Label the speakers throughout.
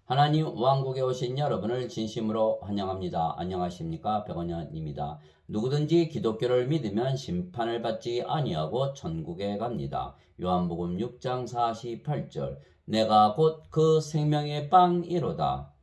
Speaker 1: 하나님 왕국에 오신 여러분을 진심으로 환영합니다. 안녕하십니까? 백원현입니다. 누구든지 기독교를 믿으면 심판을 받지 아니하고 천국에 갑니다. 요한복음 6장 48절. 내가 곧 그 생명의 빵이로다.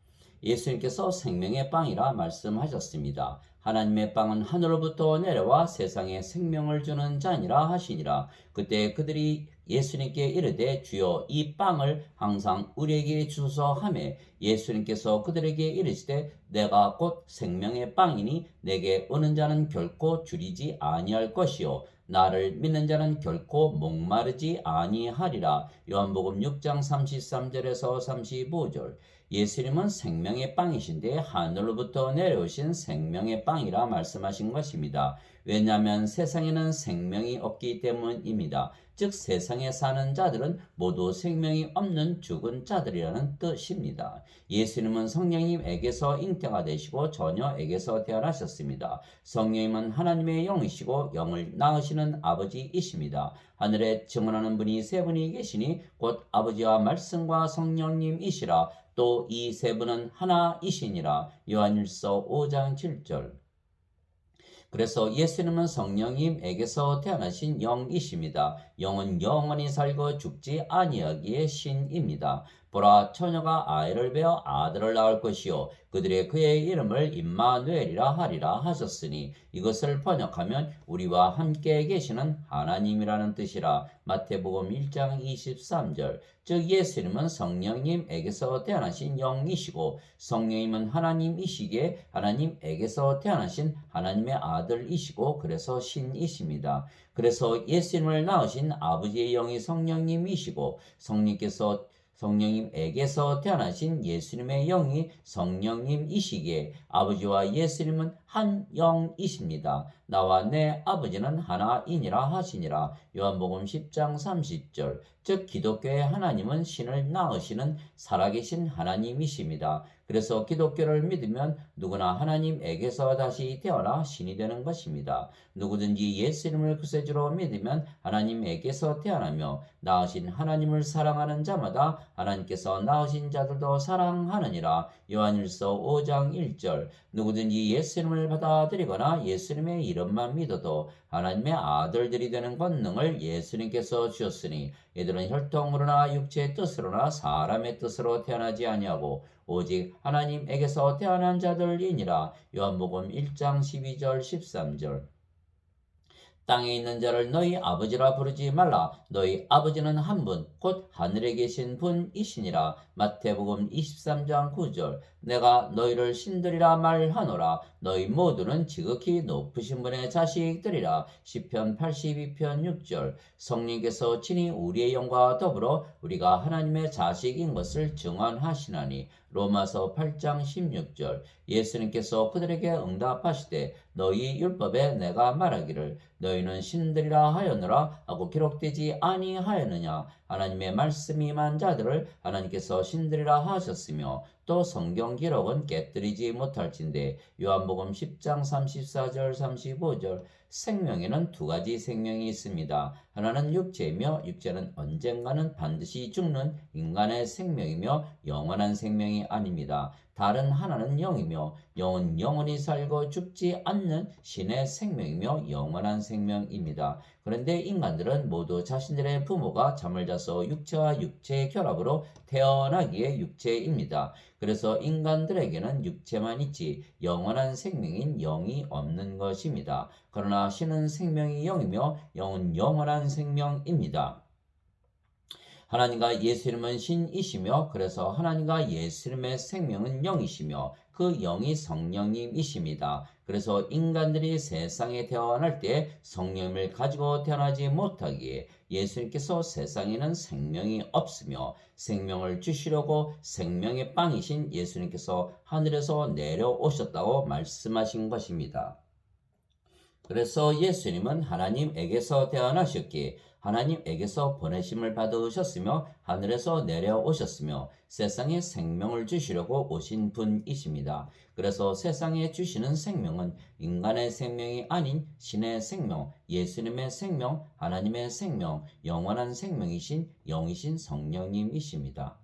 Speaker 1: 예수님께서 생명의 빵이라 말씀하셨습니다. 하나님의 빵은 하늘로부터 내려와 세상에 생명을 주는 자니라 하시니라. 그때 그들이 예수님께 이르되 주여 이 빵을 항상 우리에게 주소서 하매 예수님께서 그들에게 이르시되 내가 곧 생명의 빵이니 내게 오는 자는 결코 줄이지 아니할 것이요 나를 믿는 자는 결코 목마르지 아니하리라. 요한복음 6장 33절에서 35절. 예수님은 생명의 빵이신데 하늘로부터 내려오신 생명의 빵이라 말씀하신 것입니다. 왜냐하면 세상에는 생명이 없기 때문입니다. 즉 세상에 사는 자들은 모두 생명이 없는 죽은 자들이라는 뜻입니다. 예수님은 성령님에게서 잉태가 되시고 처녀에게서 태어나셨습니다. 성령님은 하나님의 영이시고 영을 낳으시는 아버지이십니다. 하늘에 증언하는 분이 세 분이 계시니 곧 아버지와 말씀과 성령님이시라. 또 이 세 분은 하나이시니라. 요한일서 5장 7절. 그래서 예수님은 성령님에게서 태어나신 영이십니다. 영은 영원히 살고 죽지 아니하기에 신입니다. 보라, 처녀가 아이를 베어 아들을 낳을 것이요 그들의 그의 이름을 임마누엘이라 하리라 하셨으니 이것을 번역하면 우리와 함께 계시는 하나님이라는 뜻이라. 마태복음 1장 23절. 즉 예수님은 성령님에게서 태어나신 영이시고 성령님은 하나님이시기에 하나님에게서 태어나신 하나님의 아들이시고 그래서 신이십니다. 그래서 예수님을 낳으신 아버지의 영이 성령님이시고 성령님에게서 태어나신 예수님의 영이 성령님이시기에 아버지와 예수님은 한 영이십니다. 나와 내 아버지는 하나이니라 하시니라. 요한복음 10장 30절. 즉 기독교의 하나님은 신을 낳으시는 살아계신 하나님이십니다. 그래서 기독교를 믿으면 누구나 하나님에게서 다시 태어나 신이 되는 것입니다. 누구든지 예수님을 구세주로 믿으면 하나님에게서 태어나며 낳으신 하나님을 사랑하는 자마다 하나님께서 낳으신 자들도 사랑하느니라. 요한일서 5장 1절. 누구든지 예수님을 받아들이거나 예수님의 이름만 믿어도 하나님의 아들들이 되는 권능을 예수님께서 주셨으니 이들은 혈통으로나 육체의 뜻으로나 사람의 뜻으로 태어나지 아니하고 오직 하나님에게서 태어난 자들이니라. 요한복음 1장 12절 13절. 땅에 있는 자를 너희 아버지라 부르지 말라. 너희 아버지는 한 분, 곧 하늘에 계신 분이시니라. 마태복음 23장 9절. 내가 너희를 신들이라 말하노라. 너희 모두는 지극히 높으신 분의 자식들이라. 시편 82편 6절. 성령께서 친히 우리의 영과 더불어 우리가 하나님의 자식인 것을 증언하시나니. 로마서 8장 16절. 예수님께서 그들에게 응답하시되 너희 율법에 내가 말하기를 너희는 신들이라 하였노라 하고 기록되지 아니하였느냐. 하나님의 말씀이 임한 자들을 하나님께서 신들이라 하셨으며 또 성경 기록은 깨뜨리지 못할진대. 요한복음 10장 34절 35절. 생명에는 두 가지 생명이 있습니다. 하나는 육체이며 육체는 언젠가는 반드시 죽는 인간의 생명이며 영원한 생명이 아닙니다. 다른 하나는 영이며 영은 영원히 살고 죽지 않는 신의 생명이며 영원한 생명입니다. 그런데 인간들은 모두 자신들의 부모가 잠을 자서 육체와 육체의 결합으로 태어나기에 육체입니다. 그래서 인간들에게는 육체만 있지 영원한 생명인 영이 없는 것입니다. 그러나 신은 생명이 영이며 영은 영원한 생명입니다. 하나님과 예수님은 신이시며 그래서 하나님과 예수님의 생명은 영이시며 그 영이 성령님이십니다. 그래서 인간들이 세상에 태어날 때 성령을 가지고 태어나지 못하기에 예수님께서 세상에는 생명이 없으며 생명을 주시려고 생명의 빵이신 예수님께서 하늘에서 내려오셨다고 말씀하신 것입니다. 그래서 예수님은 하나님에게서 태어나셨기에 하나님에게서 보내심을 받으셨으며 하늘에서 내려오셨으며 세상에 생명을 주시려고 오신 분이십니다. 그래서 세상에 주시는 생명은 인간의 생명이 아닌 신의 생명, 예수님의 생명, 하나님의 생명, 영원한 생명이신 영이신 성령님이십니다.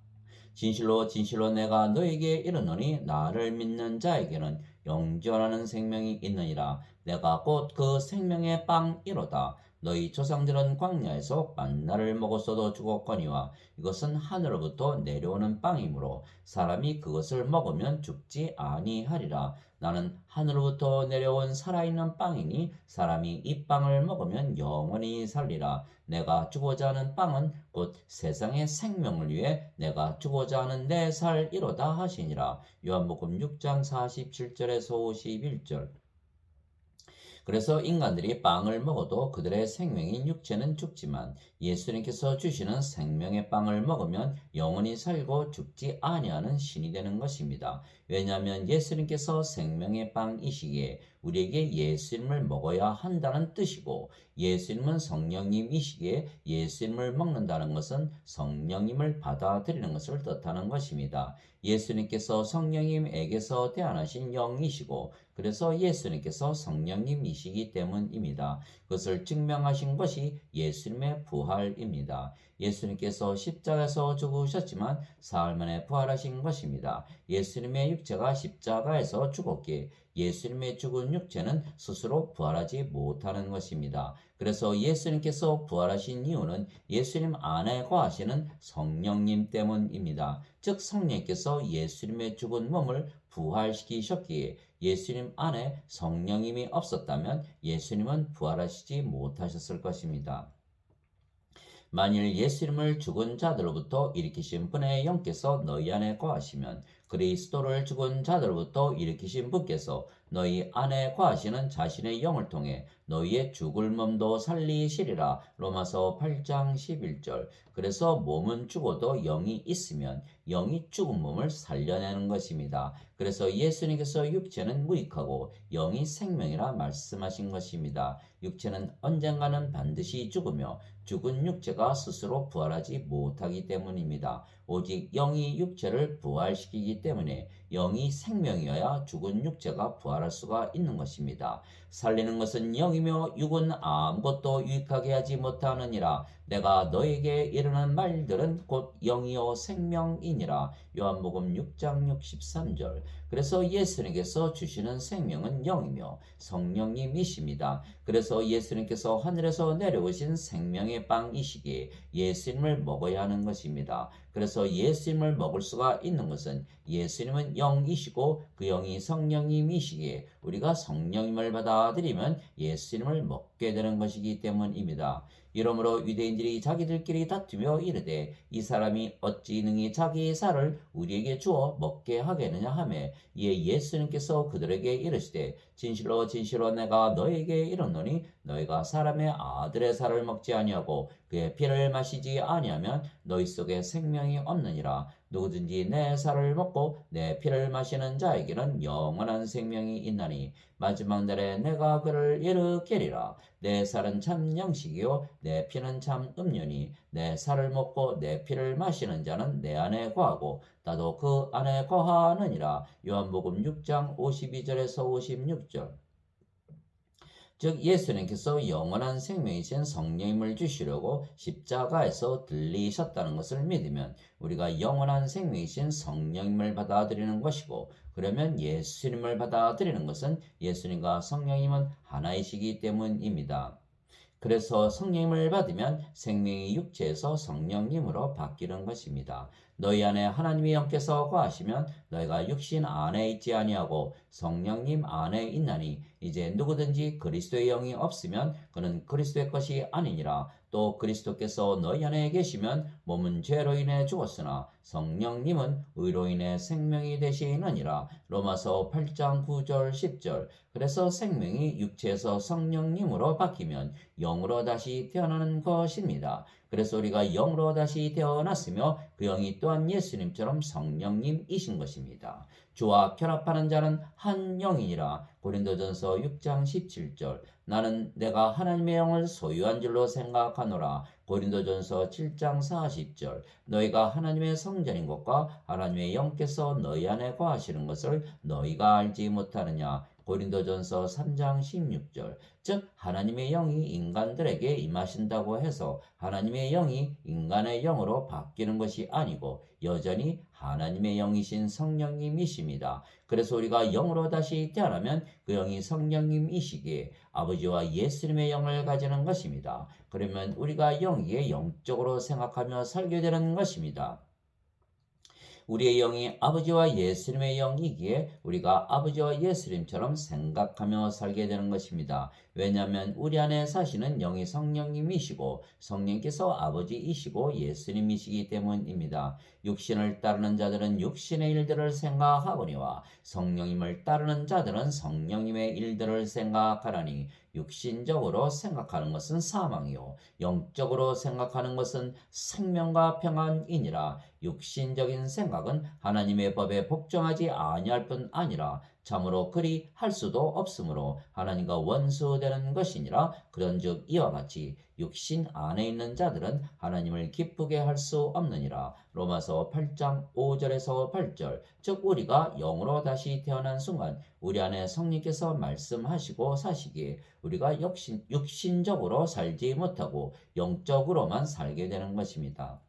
Speaker 1: 진실로 진실로 내가 너에게 이르노니 나를 믿는 자에게는 영존하는 생명이 있느니라. 내가 곧 그 생명의 빵이로다. 너희 조상들은 광야에서 만나를 먹었어도 죽었거니와 이것은 하늘로부터 내려오는 빵이므로 사람이 그것을 먹으면 죽지 아니하리라. 나는 하늘로부터 내려온 살아있는 빵이니 사람이 이 빵을 먹으면 영원히 살리라. 내가 주고자 하는 빵은 곧 세상의 생명을 위해 내가 주고자 하는 내 살이로다 하시니라. 요한복음 6장 47절에서 51절. 그래서 인간들이 빵을 먹어도 그들의 생명인 육체는 죽지만 예수님께서 주시는 생명의 빵을 먹으면 영원히 살고 죽지 아니하는 신이 되는 것입니다. 왜냐하면 예수님께서 생명의 빵이시기에 우리에게 예수님을 먹어야 한다는 뜻이고, 예수님은 성령님이시기에 예수님을 먹는다는 것은 성령님을 받아들이는 것을 뜻하는 것입니다. 예수님께서 성령님에게서 태어나신 영이시고 그래서 예수님께서 성령님이시기 때문입니다. 그것을 증명하신 것이 예수님의 부활입니다. 예수님께서 십자가에서 죽으셨지만 사흘 만에 부활하신 것입니다. 예수님의 육체가 십자가에서 죽었기에 예수님의 죽은 육체는 스스로 부활하지 못하는 것입니다. 그래서 예수님께서 부활하신 이유는 예수님 안에 거하시는 성령님 때문입니다. 즉 성령께서 예수님의 죽은 몸을 부활시키셨기에 예수님 안에 성령님이 없었다면 예수님은 부활하시지 못하셨을 것입니다. 만일 예수님을 죽은 자들로부터 일으키신 분의 영께서 너희 안에 거하시면 그리스도를 죽은 자들로부터 일으키신 분께서 너희 안에 거하시는 자신의 영을 통해 너희의 죽을 몸도 살리시리라. 로마서 8장 11절. 그래서 몸은 죽어도 영이 있으면 영이 죽은 몸을 살려내는 것입니다. 그래서 예수님께서 육체는 무익하고 영이 생명이라 말씀하신 것입니다. 육체는 언젠가는 반드시 죽으며 죽은 육체가 스스로 부활하지 못하기 때문입니다. 오직 영이 육체를 부활시키기 때문에 영이 생명이어야 죽은 육체가 부활할 수가 있는 것입니다. 살리는 것은 영이며 육은 아무것도 유익하게 하지 못하느니라. 내가 너에게 이르는 말들은 곧 영이요 생명이니라. 요한복음 6장 63절. 그래서 예수님께서 주시는 생명은 영이며 성령님이십니다. 그래서 예수님께서 하늘에서 내려오신 생명의 빵이시기에 예수님을 먹어야 하는 것입니다. 그래서 예수님을 먹을 수가 있는 것은 예수님은 영이시고 그 영이 성령님이시기에 우리가 성령님을 받아들이면 예수님을 먹게 되는 것이기 때문입니다. 이러므로 유대인들이 자기들끼리 다투며 이르되 이 사람이 어찌 능히 자기 살을 우리에게 주어 먹게 하겠느냐 하매, 이에 예수님께서 그들에게 이르시되 진실로 진실로 내가 너에게 이르노니 너희가 사람의 아들의 살을 먹지 아니하고 그의 피를 마시지 아니하면 너희 속에 생명이 없느니라. 누구든지 내 살을 먹고 내 피를 마시는 자에게는 영원한 생명이 있나니 마지막 날에 내가 그를 일으키리라. 내 살은 참 양식이요 내 피는 참 음료니 내 살을 먹고 내 피를 마시는 자는 내 안에 거하고 나도 그 안에 거하느니라. 요한복음 6장 52절에서 56절. 즉 예수님께서 영원한 생명이신 성령님을 주시려고 십자가에서 들리셨다는 것을 믿으면 우리가 영원한 생명이신 성령님을 받아들이는 것이고, 그러면 예수님을 받아들이는 것은 예수님과 성령님은 하나이시기 때문입니다. 그래서 성령님을 받으면 생명이 육체에서 성령님으로 바뀌는 것입니다. 너희 안에 하나님의 영께서 거하시면 너희가 육신 안에 있지 아니하고 성령님 안에 있나니 이제 누구든지 그리스도의 영이 없으면 그는 그리스도의 것이 아니니라. 또 그리스도께서 너희 안에 계시면 몸은 죄로 인해 죽었으나 성령님은 의로 인해 생명이 되시느니라. 로마서 8장 9절 10절. 그래서 생명이 육체에서 성령님으로 바뀌면 영으로 다시 태어나는 것입니다. 그래서 우리가 영으로 다시 태어났으며 그 영이 또한 예수님처럼 성령님이신 것입니다. 주와 결합하는 자는 한 영이니라. 고린도전서 6장 17절. 나는 내가 하나님의 영을 소유한 줄로 생각하노라. 고린도전서 7장 40절. 너희가 하나님의 성전인 것과 하나님의 영께서 너희 안에 거하시는 것을 너희가 알지 못하느냐. 고린도전서 3장 16절. 즉 하나님의 영이 인간들에게 임하신다고 해서 하나님의 영이 인간의 영으로 바뀌는 것이 아니고 여전히 하나님의 영이신 성령님이십니다. 그래서 우리가 영으로 다시 태어나면 그 영이 성령님이시기에 아버지와 예수님의 영을 가지는 것입니다. 그러면 우리가 영이기에 영적으로 생각하며 살게 되는 것입니다. 우리의 영이 아버지와 예수님의 영이기에 우리가 아버지와 예수님처럼 생각하며 살게 되는 것입니다. 왜냐하면 우리 안에 사시는 영이 성령님이시고 성령께서 아버지이시고 예수님이시기 때문입니다. 육신을 따르는 자들은 육신의 일들을 생각하거니와 성령님을 따르는 자들은 성령님의 일들을 생각하라니 육신적으로 생각하는 것은 사망이요 영적으로 생각하는 것은 생명과 평안이니라. 육신적인 생각은 하나님의 법에 복종하지 아니할 뿐 아니라 참으로 그리 할 수도 없으므로 하나님과 원수되는 것이니라. 그런즉 이와 같이 육신 안에 있는 자들은 하나님을 기쁘게 할 수 없느니라. 로마서 8장 5절에서 8절. 즉 우리가 영으로 다시 태어난 순간 우리 안에 성령께서 말씀하시고 사시기에 우리가 육신적으로 살지 못하고 영적으로만 살게 되는 것입니다.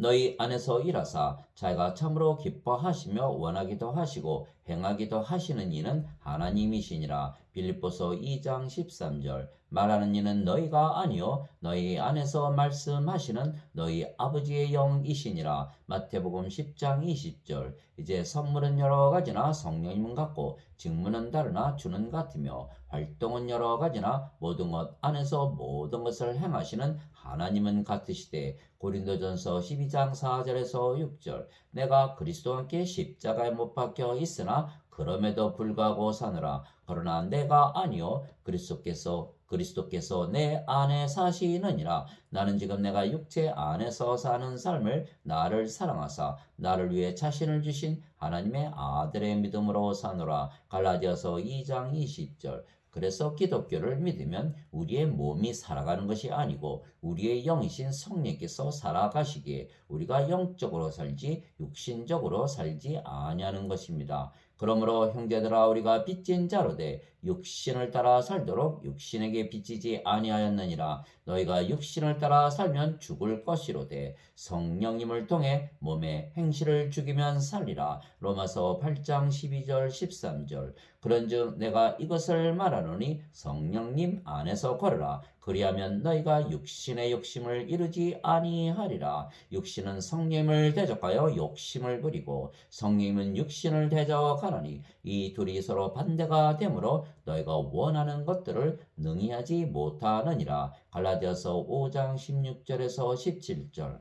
Speaker 1: 너희 안에서 일하사 자기가 참으로 기뻐하시며 원하기도 하시고 행하기도 하시는 이는 하나님이시니라. 빌립보서 2장 13절. 말하는 이는 너희가 아니요 너희 안에서 말씀하시는 너희 아버지의 영이시니라. 마태복음 10장 20절. 이제 선물은 여러 가지나 성령님은 같고 직무는 다르나 주는 같으며 활동은 여러 가지나 모든 것 안에서 모든 것을 행하시는 하나님은 같으시되 고린도전서 12장 4절에서 6절. 내가 그리스도와 함께 십자가에 못 박혀 있으나 그럼에도 불구하고 사느라. 그러나 내가 아니요 그리스도께서 내 안에 사시느니라. 나는 지금 내가 육체 안에서 사는 삶을 나를 사랑하사 나를 위해 자신을 주신 하나님의 아들의 믿음으로 사노라. 갈라디아서 2장 20절. 그래서 기독교를 믿으면 우리의 몸이 살아가는 것이 아니고 우리의 영이신 성령께서 살아가시기에 우리가 영적으로 살지 육신적으로 살지 아니하는 것입니다. 그러므로 형제들아 우리가 빚진 자로 돼 육신을 따라 살도록 육신에게 빚지지 아니하였느니라. 너희가 육신을 따라 살면 죽을 것이로되 성령님을 통해 몸의 행실을 죽이면 살리라. 로마서 8장 12절 13절. 그런즉 내가 이것을 말하노니 성령님 안에서 걸으라. 그리하면 너희가 육신의 욕심을 이루지 아니하리라. 육신은 성령을 대적하여 욕심을 부리고 성령은 육신을 대적하나니 이 둘이 서로 반대가 되므로 너희가 원하는 것들을 능히 하지 못하느니라. 갈라디아서 5장 16절에서 17절.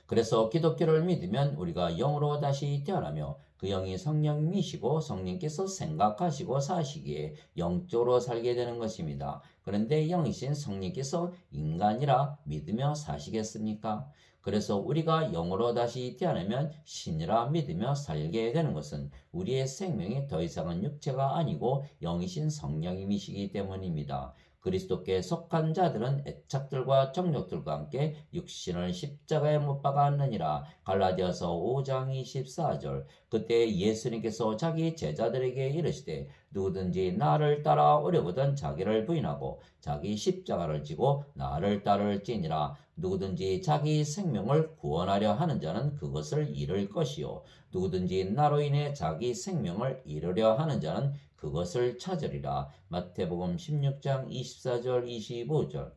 Speaker 1: 그래서 기독교를 믿으면 우리가 영으로 다시 태어나며 그 영이 성령이시고 성령께서 생각하시고 사시기에 영적으로 살게 되는 것입니다. 그런데 영이신 성령께서 인간이라 믿으며 사시겠습니까? 그래서 우리가 영으로 다시 태어나면 신이라 믿으며 살게 되는 것은 우리의 생명이 더 이상은 육체가 아니고 영이신 성령님이시기 때문입니다. 그리스도께 속한 자들은 애착들과 정욕들과 함께 육신을 십자가에 못 박았느니라. 갈라디아서 5장 24절. 그때 예수님께서 자기 제자들에게 이르시되 누구든지 나를 따라 오려거든 자기를 부인하고 자기 십자가를 지고 나를 따를지니라. 누구든지 자기 생명을 구원하려 하는 자는 그것을 잃을 것이요 누구든지 나로 인해 자기 생명을 잃으려 하는 자는 그것을 찾으리라. 마태복음 16장 24절 25절.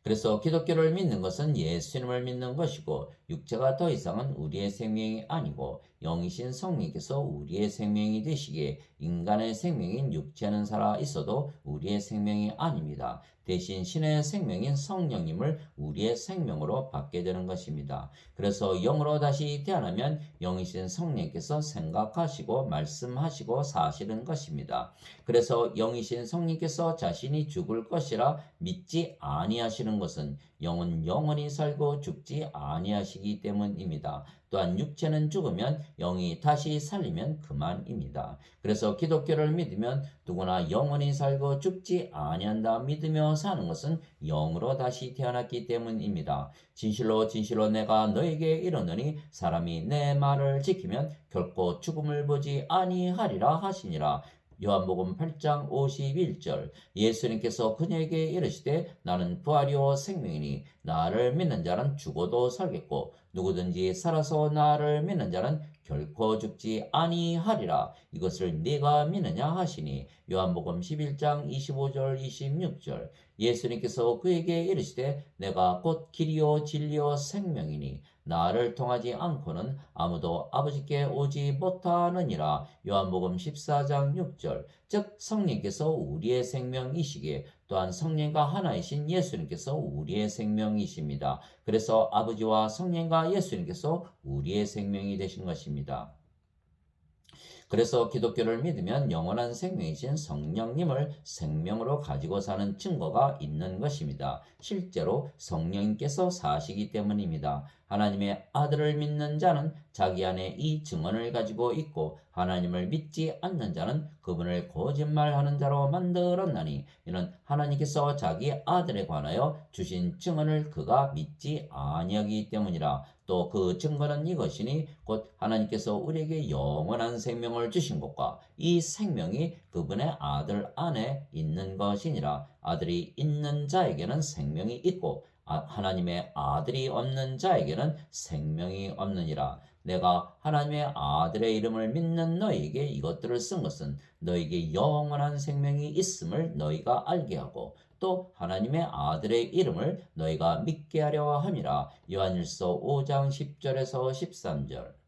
Speaker 1: 그래서 기독교를 믿는 것은 예수님을 믿는 것이고 육체가 더 이상은 우리의 생명이 아니고 영이신 성령께서 우리의 생명이 되시기에 인간의 생명인 육체는 살아 있어도 우리의 생명이 아닙니다. 대신 신의 생명인 성령님을 우리의 생명으로 받게 되는 것입니다. 그래서 영으로 다시 태어나면 영이신 성령께서 생각하시고 말씀하시고 사시는 것입니다. 그래서 영이신 성령께서 자신이 죽을 것이라 믿지 아니하시는 것은 영은 영원히 살고 죽지 아니하시기 때문입니다. 또한 육체는 죽으면 영이 다시 살리면 그만입니다. 그래서 기독교를 믿으면 누구나 영원히 살고 죽지 아니한다 믿으며 사는 것은 영으로 다시 태어났기 때문입니다. 진실로 진실로 내가 너에게 이르노니 사람이 내 말을 지키면 결코 죽음을 보지 아니하리라 하시니라. 요한복음 8장 51절. 예수님께서 그녀에게 이르시되 나는 부활이요 생명이니 나를 믿는 자는 죽어도 살겠고 누구든지 살아서 나를 믿는 자는 결코 죽지 아니하리라. 이것을 네가 믿느냐 하시니. 요한복음 11장 25절 26절. 예수님께서 그에게 이르시되 내가 곧 길이요 진리요 생명이니 나를 통하지 않고는 아무도 아버지께 오지 못하느니라. 요한복음 14장 6절. 즉 성령께서 우리의 생명이시기에 또한 성령과 하나이신 예수님께서 우리의 생명이십니다. 그래서 아버지와 성령과 예수님께서 우리의 생명이 되신 것입니다. 그래서 기독교를 믿으면 영원한 생명이신 성령님을 생명으로 가지고 사는 증거가 있는 것입니다. 실제로 성령님께서 사시기 때문입니다. 하나님의 아들을 믿는 자는 자기 안에 이 증언을 가지고 있고 하나님을 믿지 않는 자는 그분을 거짓말하는 자로 만들었나니 이는 하나님께서 자기 아들에 관하여 주신 증언을 그가 믿지 아니하기 때문이라. 또 그 증거는 이것이니 곧 하나님께서 우리에게 영원한 생명을 주신 것과 이 생명이 그분의 아들 안에 있는 것이니라. 아들이 있는 자에게는 생명이 있고 하나님의 아들이 없는 자에게는 생명이 없느니라. 내가 하나님의 아들의 이름을 믿는 너희에게 이것들을 쓴 것은 너희에게 영원한 생명이 있음을 너희가 알게 하고 또 하나님의 아들의 이름을 너희가 믿게 하려 함이라. 요한일서 5장 10절에서 13절.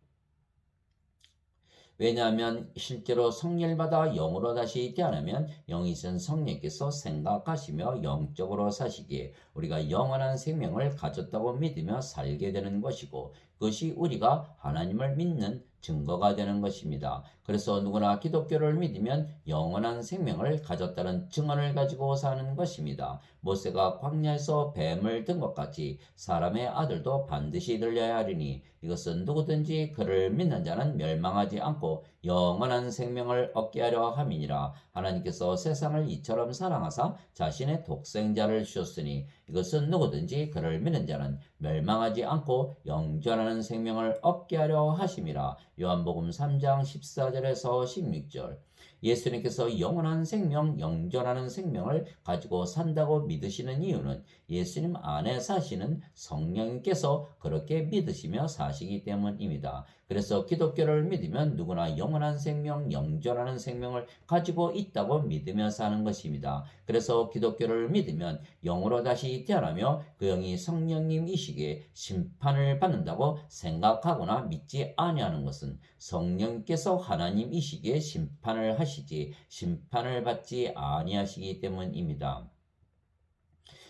Speaker 1: 왜냐하면 실제로 성령을 받아 영으로 다시 태어나면 영이신 성령께서 생각하시며 영적으로 사시기에 우리가 영원한 생명을 가졌다고 믿으며 살게 되는 것이고 그것이 우리가 하나님을 믿는 증거가 되는 것입니다. 그래서 누구나 기독교를 믿으면 영원한 생명을 가졌다는 증언을 가지고 사는 것입니다. 모세가 광야에서 뱀을 든 것 같이 사람의 아들도 반드시 들려야 하리니 이것은 누구든지 그를 믿는 자는 멸망하지 않고 영원한 생명을 얻게 하려 함이니라. 하나님께서 세상을 이처럼 사랑하사 자신의 독생자를 주셨으니 이것은 누구든지 그를 믿는 자는 멸망하지 않고 영존하는 생명을 얻게 하려 하심이라. 요한복음 3장 14절에서 16절. 예수님께서 영원한 생명, 영존하는 생명을 가지고 산다고 믿으시는 이유는 예수님 안에 사시는 성령님께서 그렇게 믿으시며 사시기 때문입니다. 그래서 기독교를 믿으면 누구나 영원한 생명, 영존하는 생명을 가지고 있다고 믿으며 사는 것입니다. 그래서 기독교를 믿으면 영으로 다시 태어나며 그 영이 성령님이시기에 심판을 받는다고 생각하거나 믿지 아니하는 것은 성령께서 하나님이시기에 심판을 하시지 심판을 받지 아니하시기 때문입니다.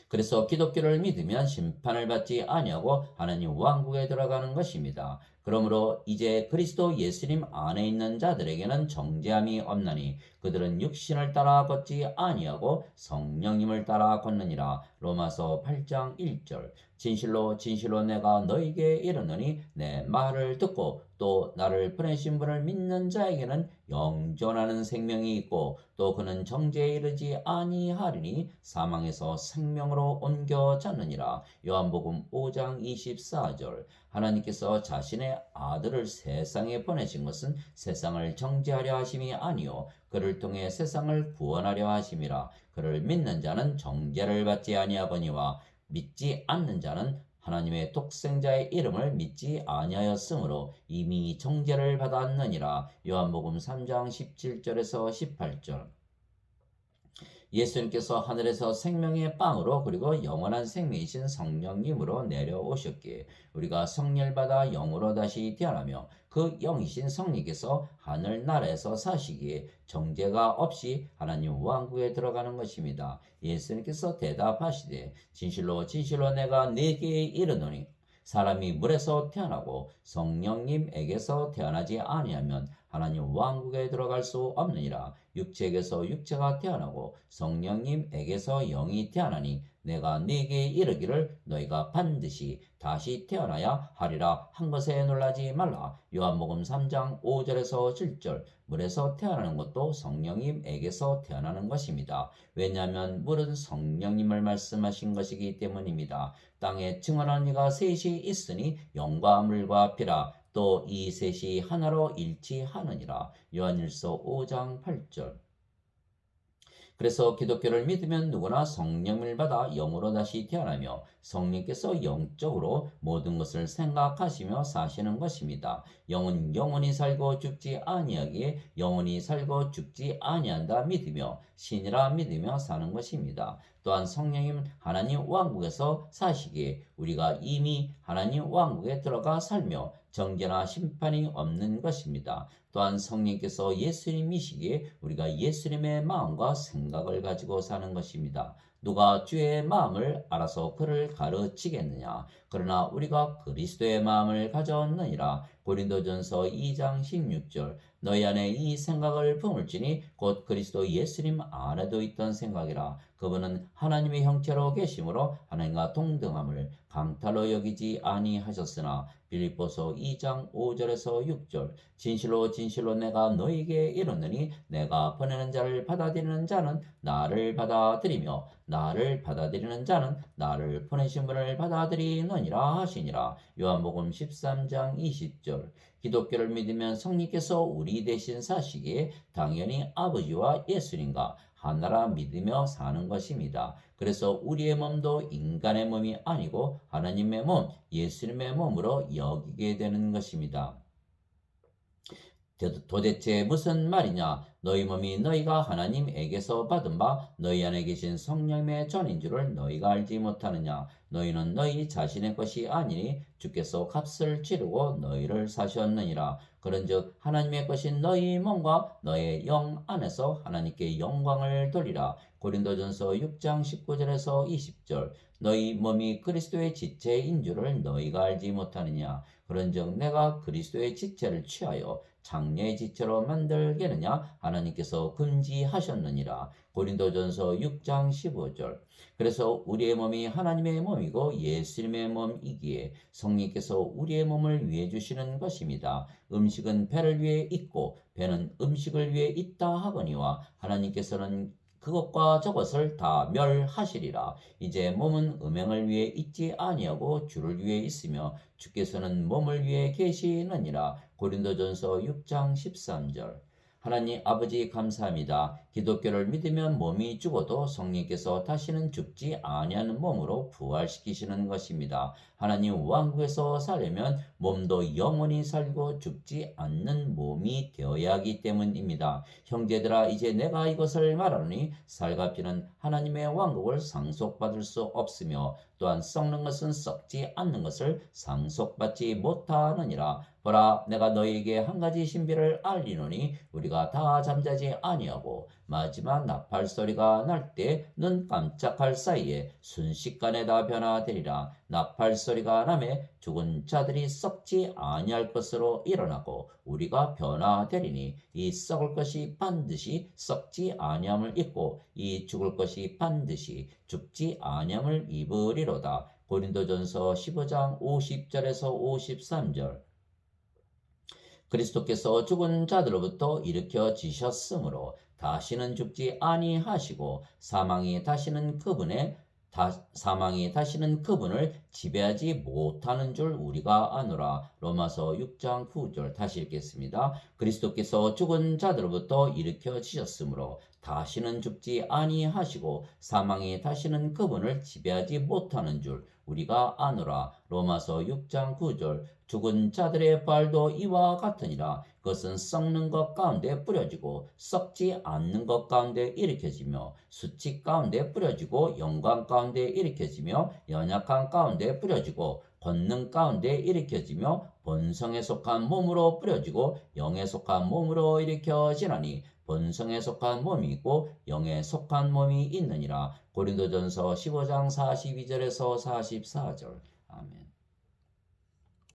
Speaker 1: 그래서 기독교를 믿으면 심판을 받지 아니하고 하나님 왕국에 들어가는 것입니다. 그러므로 이제 그리스도 예수님 안에 있는 자들에게는 정죄함이 없나니 그들은 육신을 따라 걷지 아니하고 성령님을 따라 걷느니라. 로마서 8장 1절. 진실로 진실로 내가 너에게 이르노니 내 말을 듣고 또 나를 보내신 분을 믿는 자에게는 영존하는 생명이 있고 또 그는 정죄에 이르지 아니하리니 사망에서 생명으로 옮겨졌느니라. 요한복음 5장 24절. 하나님께서 자신의 아들을 세상에 보내신 것은 세상을 정죄하려 하심이 아니요 그를 통해 세상을 구원하려 하심이라. 그를 믿는 자는 정죄를 받지 아니하거니와 믿지 않는 자는 하나님의 독생자의 이름을 믿지 아니하였으므로 이미 정죄를 받았느니라. 요한복음 3장 17절에서 18절. 예수님께서 하늘에서 생명의 빵으로 그리고 영원한 생명이신 성령님으로 내려오셨기에 우리가 성령을 받아 영으로 다시 태어나며 그 영이신 성령께서 하늘나라에서 사시기에 정죄가 없이 하나님 왕국에 들어가는 것입니다. 예수님께서 대답하시되 진실로 진실로 내가 네게 이르노니 사람이 물에서 태어나고 성령님에게서 태어나지 아니하면 하나님 왕국에 들어갈 수 없느니라. 육체에게서 육체가 태어나고 성령님에게서 영이 태어나니 내가 네게 이르기를 너희가 반드시 다시 태어나야 하리라 한 것에 놀라지 말라. 요한복음 3장 5절에서 7절. 물에서 태어나는 것도 성령님에게서 태어나는 것입니다. 왜냐하면 물은 성령님을 말씀하신 것이기 때문입니다. 땅에 증언한 이가 셋이 있으니 영과 물과 피라. 또 이 셋이 하나로 일치하느니라. 요한일서 5장 8절. 그래서 기독교를 믿으면 누구나 성령을 받아 영으로 다시 태어나며 성령께서 영적으로 모든 것을 생각하시며 사시는 것입니다. 영은 영원히 살고 죽지 아니하기에 영원히 살고 죽지 아니한다 믿으며 신이라 믿으며 사는 것입니다. 또한 성령님은 하나님 왕국에서 사시기에 우리가 이미 하나님 왕국에 들어가 살며 정죄나 심판이 없는 것입니다. 또한 성령께서 예수님이시기에 우리가 예수님의 마음과 생각을 가지고 사는 것입니다. 누가 주의 마음을 알아서 그를 가르치겠느냐? 그러나 우리가 그리스도의 마음을 가졌느니라. 고린도전서 2장 16절. 너희 안에 이 생각을 품을지니 곧 그리스도 예수님 안에도 있던 생각이라. 그분은 하나님의 형체로 계심으로 하나님과 동등함을 강탈로 여기지 아니하셨으나 빌립보서 2장 5절에서 6절. 진실로 진실로 내가 너희에게 이르노니 내가 보내는 자를 받아들이는 자는 나를 받아들이며 나를 받아들이는 자는 나를 보내신 분을 받아들이느니라 하시니라. 요한복음 13장 20절. 기독교를 믿으면 성령께서 우리 대신 사시기에 당연히 아버지와 예수님과 하나라 믿으며 사는 것입니다. 그래서 우리의 몸도 인간의 몸이 아니고 하나님의 몸, 예수님의 몸으로 여기게 되는 것입니다. 도대체 무슨 말이냐? 너희 몸이 너희가 하나님에게서 받은 바 너희 안에 계신 성령의 전인 줄을 너희가 알지 못하느냐? 너희는 너희 자신의 것이 아니니 주께서 값을 치르고 너희를 사셨느니라. 그런즉 하나님의 것인 너희 몸과 너의 영 안에서 하나님께 영광을 돌리라. 고린도전서 6장 19절에서 20절. 너희 몸이 그리스도의 지체인 줄을 너희가 알지 못하느냐? 그런즉 내가 그리스도의 지체를 취하여 장래의 지체로 만들겠느냐? 하나님께서 금지하셨느니라. 고린도전서 6장 15절. 그래서 우리의 몸이 하나님의 몸이고 예수님의 몸이기에 성령께서 우리의 몸을 위해 주시는 것입니다. 음식은 배를 위해 있고 배는 음식을 위해 있다 하거니와 하나님께서는 그것과 저것을 다 멸하시리라. 이제 몸은 음행을 위해 있지 아니하고 주를 위해 있으며 주께서는 몸을 위해 계시느니라. 고린도전서 6장 13절. 하나님 아버지 감사합니다. 기독교를 믿으면 몸이 죽어도 성령께서 다시는 죽지 아니하는 몸으로 부활시키시는 것입니다. 하나님 왕국에서 살려면 몸도 영원히 살고 죽지 않는 몸이 되어야 하기 때문입니다. 형제들아 이제 내가 이것을 말하노니 살과 피는 하나님의 왕국을 상속받을 수 없으며 또한 썩는 것은 썩지 않는 것을 상속받지 못하느니라. 보라 내가 너희에게 한 가지 신비를 알리노니 우리가 다 잠자지 아니하고 마지막 나팔 소리가 날 때 눈 깜짝할 사이에 순식간에 다 변화되리라. 나팔 소리가 나매 죽은 자들이 썩지 아니할 것으로 일어나고 우리가 변화되리니 이 썩을 것이 반드시 썩지 아니함을 입고 이 죽을 것이 반드시 죽지 아니함을 입으리로다. 고린도전서 15장 50절에서 53절. 그리스도께서 죽은 자들로부터 일으켜지셨으므로 다시는 죽지 아니하시고 사망이 다시는 그분을 지배하지 못하는 줄 우리가 아노라. 로마서 6장 9절. 다시 읽겠습니다. 그리스도께서 죽은 자들로부터 일으켜지셨으므로 다시는 죽지 아니하시고 사망이 다시는 그분을 지배하지 못하는 줄 우리가 아노라. 로마서 6장 9절. 죽은 자들의 발도 이와 같으니라. 그것은 썩는 것 가운데 뿌려지고 썩지 않는 것 가운데 일으켜지며 수치 가운데 뿌려지고 영광 가운데 일으켜지며 연약한 가운데 뿌려지고 권능 가운데 일으켜지며 본성에 속한 몸으로 뿌려지고 영에 속한 몸으로 일으켜지나니 본성에 속한 몸이 있고 영에 속한 몸이 있느니라. 고린도전서 15장 42절에서 44절. 아멘.